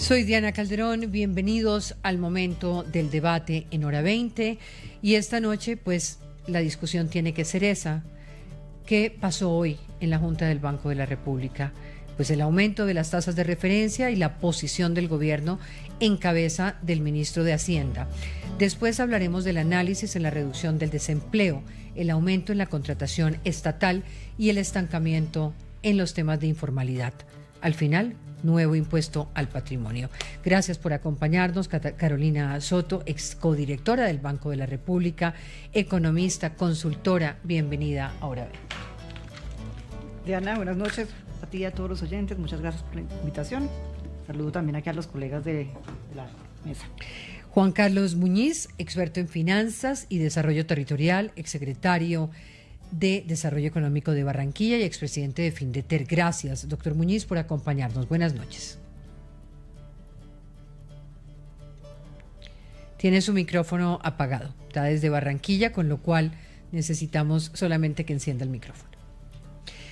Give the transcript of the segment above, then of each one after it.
Soy Diana Calderón, bienvenidos al momento del debate en Hora 20 y esta noche pues la discusión tiene que ser esa. ¿Qué pasó hoy en la Junta del Banco de la República? Pues el aumento de las tasas de referencia y la posición del gobierno en cabeza del ministro de Hacienda. Después hablaremos del análisis en la reducción del desempleo, el aumento en la contratación estatal y el estancamiento en los temas de informalidad. Al final, nuevo impuesto al patrimonio. Gracias por acompañarnos, Carolina Soto, ex codirectora del Banco de la República, economista, consultora. Bienvenida a Hora 20. Diana, buenas noches a ti y a todos los oyentes. Muchas gracias por la invitación. Saludo también aquí a los colegas de la mesa. Juan Carlos Muñiz, experto en finanzas y desarrollo territorial, exsecretario de Desarrollo Económico de Barranquilla y expresidente de Findeter. Gracias, doctor Muñiz, por acompañarnos. Buenas noches. Tiene su micrófono apagado. Está desde Barranquilla, con lo cual necesitamos solamente que encienda el micrófono.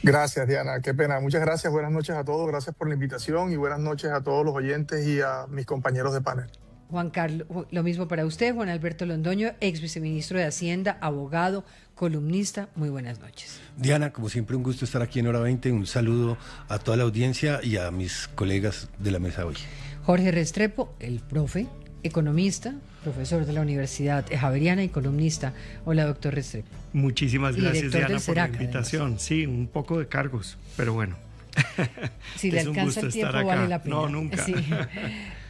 Gracias, Diana. Qué pena. Muchas gracias. Buenas noches a todos. Gracias por la invitación y buenas noches a todos los oyentes y a mis compañeros de panel. Juan Carlos, lo mismo para usted, Juan Alberto Londoño, ex viceministro de Hacienda, abogado, columnista. Muy buenas noches. Diana, como siempre, un gusto estar aquí en Hora 20. Un saludo a toda la audiencia y a mis colegas de la mesa hoy. Jorge Restrepo, el profe, economista, profesor de la Universidad Javeriana y columnista. Hola, doctor Restrepo. Muchísimas gracias, Diana, por la invitación. Además. Sí, un poco de cargos, pero bueno. Si le alcanza el tiempo, vale la pena. No, nunca. Sí.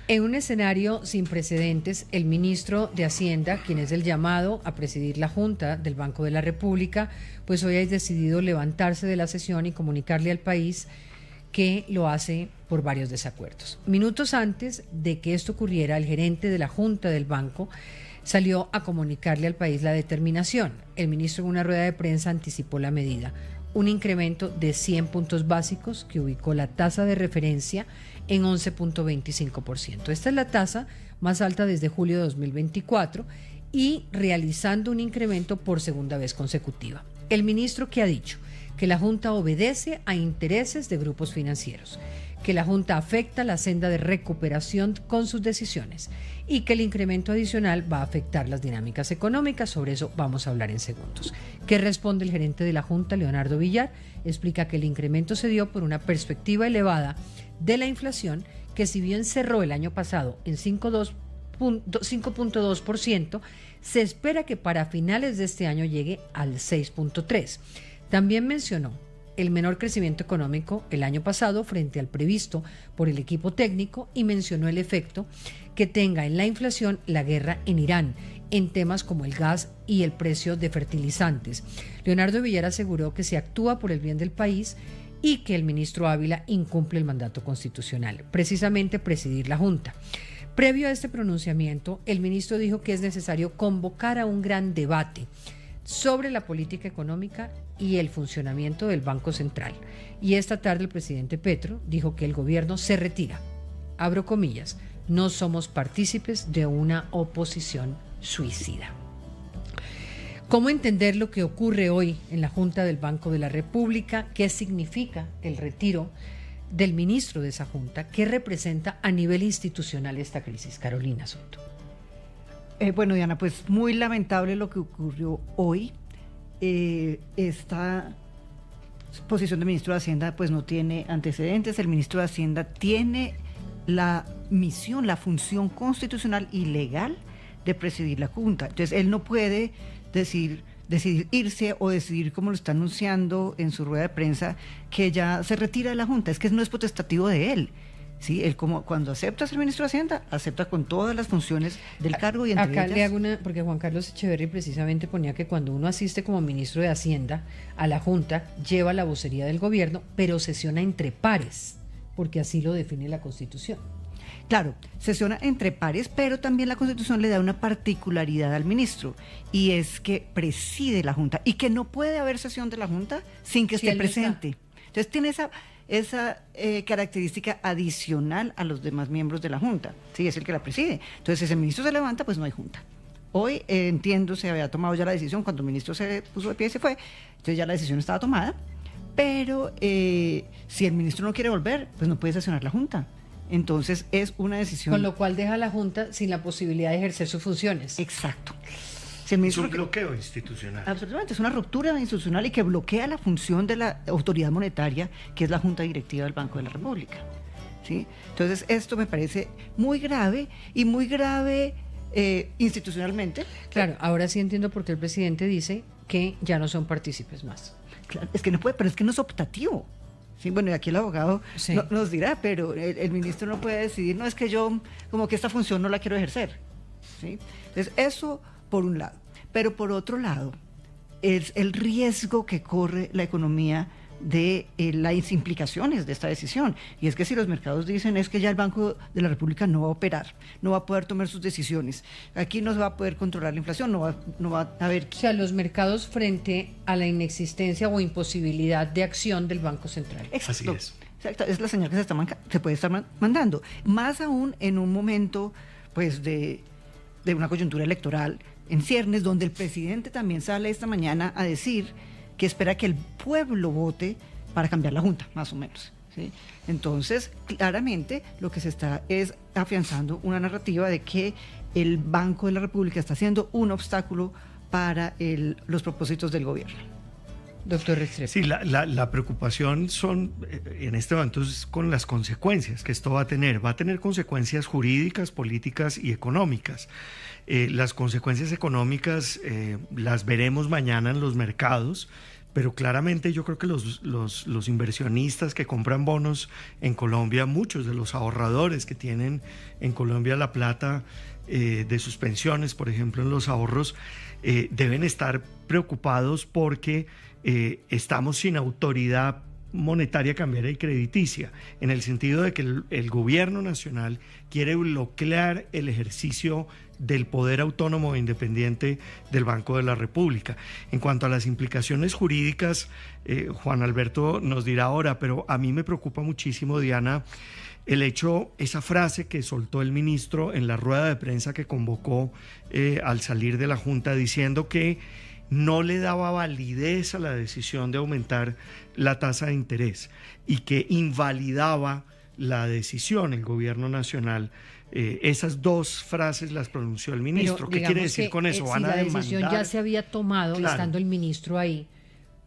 En un escenario sin precedentes, el ministro de Hacienda, quien es el llamado a presidir la Junta del Banco de la República, pues hoy ha decidido levantarse de la sesión y comunicarle al país que lo hace por varios desacuerdos. Minutos antes de que esto ocurriera, el gerente de la Junta del Banco salió a comunicarle al país la determinación. El ministro en una rueda de prensa anticipó la medida, un incremento de 100 puntos básicos que ubicó la tasa de referencia en 11.25%. Esta es la tasa más alta desde julio de 2024 y realizando un incremento por segunda vez consecutiva. El ministro que ha dicho que la Junta obedece a intereses de grupos financieros, que la Junta afecta la senda de recuperación con sus decisiones y que el incremento adicional va a afectar las dinámicas económicas. Sobre eso vamos a hablar en segundos. ¿Qué responde el gerente de la Junta, Leonardo Villar? Explica que el incremento se dio por una perspectiva elevada de la inflación, que si bien cerró el año pasado en 5.2%, se espera que para finales de este año llegue al 6.3%. También mencionó el menor crecimiento económico el año pasado frente al previsto por el equipo técnico y mencionó el efecto que tenga en la inflación la guerra en Irán en temas como el gas y el precio de fertilizantes. Leonardo Villar aseguró que se actúa por el bien del país y que el ministro Ávila incumple el mandato constitucional, precisamente presidir la Junta. Previo a este pronunciamiento, el ministro dijo que es necesario convocar a un gran debate sobre la política económica y el funcionamiento del Banco Central. Y esta tarde el presidente Petro dijo que el gobierno se retira. Abro comillas, no somos partícipes de una oposición suicida. ¿Cómo entender lo que ocurre hoy en la Junta del Banco de la República? ¿Qué significa el retiro del ministro de esa Junta? ¿Qué representa a nivel institucional esta crisis? Carolina Soto. Bueno, Diana, pues muy lamentable lo que ocurrió hoy. Esta posición del ministro de Hacienda pues no tiene antecedentes. El ministro de Hacienda tiene la misión, la función constitucional y legal de presidir la Junta. Entonces, él no puede decidir irse o decidir, como lo está anunciando en su rueda de prensa, que ya se retira de la Junta. Es que no es potestativo de él. Sí, él como cuando acepta ser ministro de Hacienda, acepta con todas las funciones del cargo y entre acá ellas... le hago una, porque Juan Carlos Echeverri precisamente ponía que cuando uno asiste como ministro de Hacienda a la Junta, lleva la vocería del gobierno, pero sesiona entre pares, porque así lo define la Constitución. Claro, sesiona entre pares, pero también la Constitución le da una particularidad al ministro, y es que preside la Junta, y que no puede haber sesión de la Junta sin que esté presente. Entonces tiene esa característica adicional a los demás miembros de la Junta. Sí, es el que la preside. Entonces, si ese ministro se levanta, pues no hay Junta. Hoy, entiendo, se había tomado ya la decisión, cuando el ministro se puso de pie y se fue, entonces ya la decisión estaba tomada, pero si el ministro no quiere volver, pues no puede sesionar la Junta. Entonces es una decisión... Con lo cual deja a la Junta sin la posibilidad de ejercer sus funciones. Exacto. Es un bloqueo institucional. Absolutamente, es una ruptura institucional y que bloquea la función de la autoridad monetaria, que es la Junta Directiva del Banco de la República. ¿Sí? Entonces esto me parece muy grave y muy grave institucionalmente. Claro, ahora sí entiendo por qué el presidente dice que ya no son partícipes más. Claro, es que no puede, pero es que no es optativo. Sí, bueno, y aquí el abogado nos dirá, pero el ministro no puede decidir, no, es que yo como que esta función no la quiero ejercer. ¿Sí? Entonces, eso por un lado. Pero por otro lado, es el riesgo que corre la economía de las implicaciones de esta decisión. Y es que si los mercados dicen es que ya el Banco de la República no va a operar, no va a poder tomar sus decisiones, aquí no se va a poder controlar la inflación, no va a haber... O sea, los mercados frente a la inexistencia o imposibilidad de acción del Banco Central. Exacto. Así es. Exacto, es la señal que se puede estar mandando. Más aún en un momento pues de una coyuntura electoral en ciernes, donde el presidente también sale esta mañana a decir que espera que el pueblo vote para cambiar la Junta, más o menos. ¿Sí? Entonces, claramente lo que se está es afianzando una narrativa de que el Banco de la República está siendo un obstáculo para los propósitos del gobierno. Doctor Restrepo. Sí, la preocupación son en este momento es con las consecuencias que esto va a tener. Va a tener consecuencias jurídicas, políticas y económicas. Las consecuencias económicas las veremos mañana en los mercados, pero claramente yo creo que los inversionistas que compran bonos en Colombia, muchos de los ahorradores que tienen en Colombia la plata de sus pensiones, por ejemplo, en los ahorros, deben estar preocupados porque estamos sin autoridad monetaria, cambiaria y crediticia, en el sentido de que el gobierno nacional quiere bloquear el ejercicio del poder autónomo e independiente del Banco de la República. En cuanto a las implicaciones jurídicas, Juan Alberto nos dirá ahora, pero a mí me preocupa muchísimo, Diana, el hecho, esa frase que soltó el ministro en la rueda de prensa que convocó al salir de la Junta, diciendo que no le daba validez a la decisión de aumentar la tasa de interés y que invalidaba la decisión, el gobierno nacional. Esas dos frases las pronunció el ministro. ¿Qué quiere decir con eso? Si la decisión ya se había tomado, claro, estando el ministro ahí,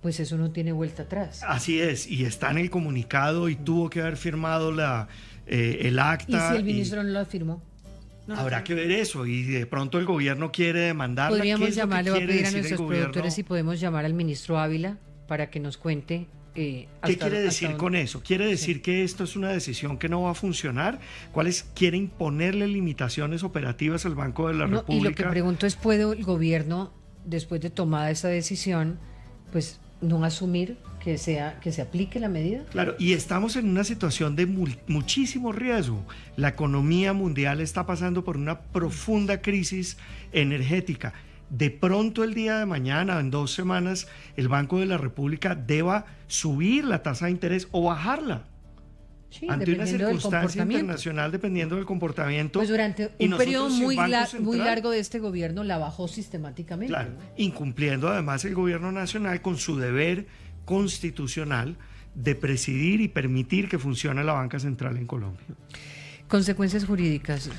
pues eso no tiene vuelta atrás. Así es, y está en el comunicado y tuvo que haber firmado el acta. ¿Y si el ministro no lo firmó? Habrá que ver eso, y de pronto el gobierno quiere demandarla. Podríamos llamarle, voy a pedir a nuestros productores si podemos llamar al ministro Ávila para que nos cuente. ¿Qué quiere decir con eso? ¿Quiere decir que esto es una decisión que no va a funcionar? ¿Quiere imponerle limitaciones operativas al Banco de la República? Y lo que pregunto es, ¿puede el gobierno, después de tomada esa decisión, pues no asumir que se aplique la medida? Claro, y estamos en una situación de muchísimo riesgo. La economía mundial está pasando por una profunda crisis energética. De pronto el día de mañana, en 2 semanas, el Banco de la República deba subir la tasa de interés o bajarla. Sí, ante una circunstancia internacional, dependiendo del comportamiento. Pues durante un periodo muy largo de este gobierno la bajó sistemáticamente. Claro, incumpliendo además el gobierno nacional con su deber constitucional de presidir y permitir que funcione la banca central en Colombia. Consecuencias jurídicas.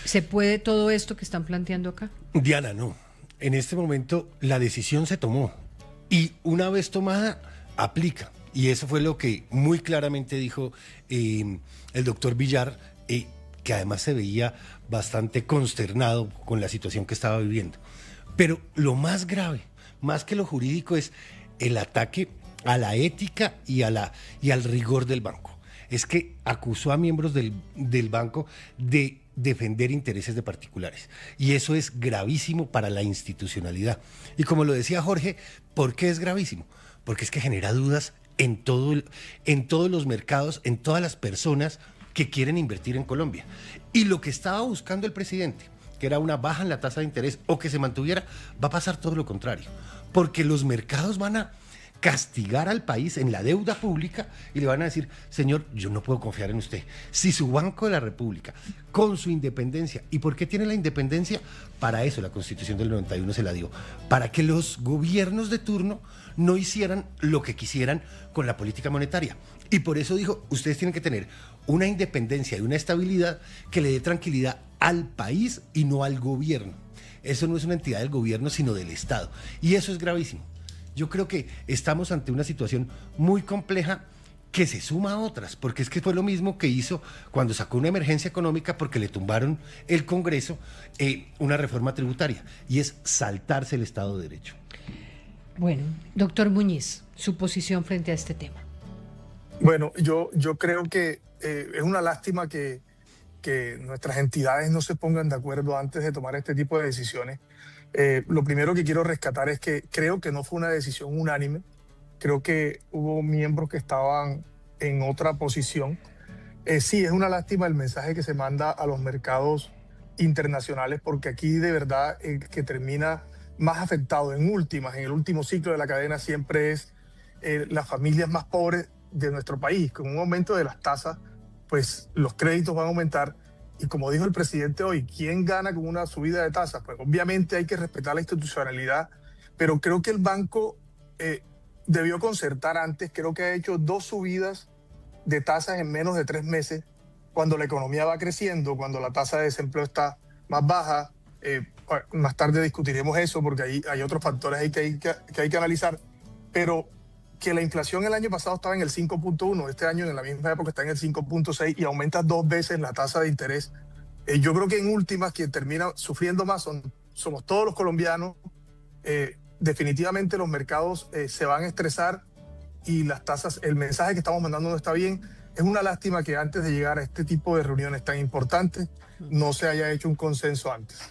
¿Se puede todo esto que están planteando acá? Diana, no. En este momento la decisión se tomó y una vez tomada, aplica. Y eso fue lo que muy claramente dijo el doctor Villar, que además se veía bastante consternado con la situación que estaba viviendo. Pero lo más grave, más que lo jurídico, es el ataque a la ética y al rigor del banco. Es que acusó a miembros del banco de defender intereses de particulares. Y eso es gravísimo para la institucionalidad. Y como lo decía Jorge, ¿por qué es gravísimo? Porque es que genera dudas en todos los mercados, en todas las personas que quieren invertir en Colombia. Y lo que estaba buscando el presidente, que era una baja en la tasa de interés o que se mantuviera, va a pasar todo lo contrario. Porque los mercados van a castigar al país en la deuda pública y le van a decir, señor, yo no puedo confiar en usted. Si su Banco de la República, con su independencia, ¿y por qué tiene la independencia? Para eso la Constitución del 91 se la dio, para que los gobiernos de turno no hicieran lo que quisieran con la política monetaria. Y por eso dijo, ustedes tienen que tener una independencia y una estabilidad que le dé tranquilidad al país y no al gobierno. Eso no es una entidad del gobierno, sino del Estado. Y eso es gravísimo. Yo creo que estamos ante una situación muy compleja que se suma a otras, porque es que fue lo mismo que hizo cuando sacó una emergencia económica porque le tumbaron el Congreso una reforma tributaria, y es saltarse el Estado de Derecho. Bueno, doctor Muñiz, su posición frente a este tema. Bueno, yo creo que es una lástima que nuestras entidades no se pongan de acuerdo antes de tomar este tipo de decisiones. Lo primero que quiero rescatar es que creo que no fue una decisión unánime. Creo que hubo miembros que estaban en otra posición. Sí, es una lástima el mensaje que se manda a los mercados internacionales, porque aquí de verdad el que termina más afectado en el último ciclo de la cadena siempre es las familias más pobres de nuestro país. Con un aumento de las tasas, pues los créditos van a aumentar. Y como dijo el presidente hoy, ¿quién gana con una subida de tasas? Pues obviamente hay que respetar la institucionalidad, pero creo que el banco debió concertar antes. Creo que ha hecho 2 subidas de tasas en menos de 3 meses, cuando la economía va creciendo, cuando la tasa de desempleo está más baja. Más tarde discutiremos eso, porque hay otros factores ahí que hay que analizar. Pero que la inflación el año pasado estaba en el 5.1, este año en la misma época está en el 5.6 y aumenta 2 veces la tasa de interés. Yo creo que en últimas quien termina sufriendo más somos todos los colombianos. Definitivamente los mercados se van a estresar y las tasas, el mensaje que estamos mandando no está bien. Es una lástima que antes de llegar a este tipo de reuniones tan importantes no se haya hecho un consenso antes.